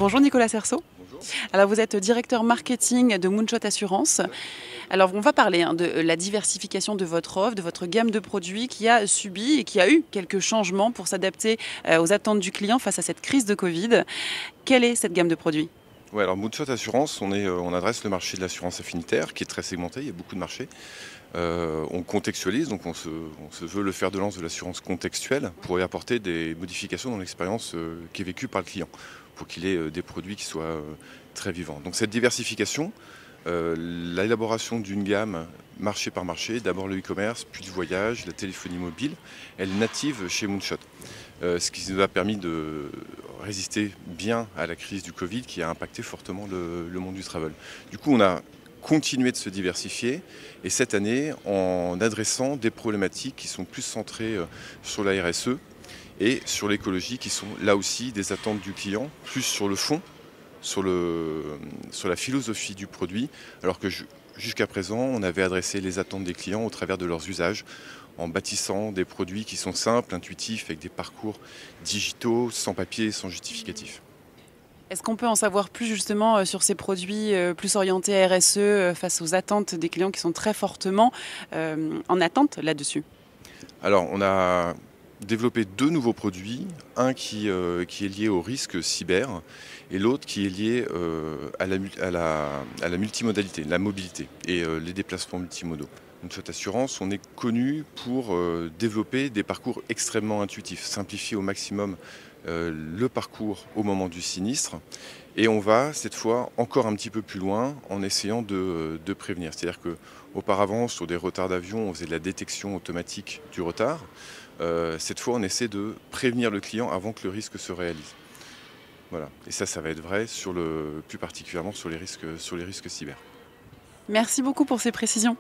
Bonjour Nicolas Cerceau. Bonjour. Alors vous êtes directeur marketing de Moonshot Assurance. Alors on va parler de la diversification de votre offre, de votre gamme de produits qui a subi et qui a eu quelques changements pour s'adapter aux attentes du client face à cette crise de Covid. Quelle est cette gamme de produits ? Ouais, alors Moonshot Assurance, on adresse le marché de l'assurance affinitaire qui est très segmenté, il y a beaucoup de marchés. On contextualise, donc on se veut le fer de lance de l'assurance contextuelle pour y apporter des modifications dans l'expérience qui est vécue par le client, pour qu'il ait des produits qui soient très vivants. Donc cette diversification, l'élaboration d'une gamme marché par marché, d'abord le e-commerce, puis le voyage, la téléphonie mobile, elle est native chez Moonshot. Ce qui nous a permis de résister bien à la crise du Covid qui a impacté fortement le monde du travel. Du coup, on a continué de se diversifier et cette année en adressant des problématiques qui sont plus centrées sur la RSE et sur l'écologie qui sont là aussi des attentes du client, plus sur le fond, sur la philosophie du produit, alors que jusqu'à présent, on avait adressé les attentes des clients au travers de leurs usages, en bâtissant des produits qui sont simples, intuitifs, avec des parcours digitaux, sans papier, sans justificatif. Est-ce qu'on peut en savoir plus justement sur ces produits plus orientés à RSE face aux attentes des clients qui sont très fortement en attente là-dessus ? Alors, on a développé deux nouveaux produits, un qui est lié au risque cyber et l'autre qui est lié à la multimodalité, la mobilité et les déplacements multimodaux. Moonshot Assurance, on est connu pour développer des parcours extrêmement intuitifs, simplifier au maximum le parcours au moment du sinistre. Et on va cette fois encore un petit peu plus loin en essayant de prévenir. C'est-à-dire qu'auparavant, sur des retards d'avion, on faisait de la détection automatique du retard. Cette fois, on essaie de prévenir le client avant que le risque se réalise. Voilà. Et ça va être vrai plus particulièrement sur les risques cyber. Merci beaucoup pour ces précisions.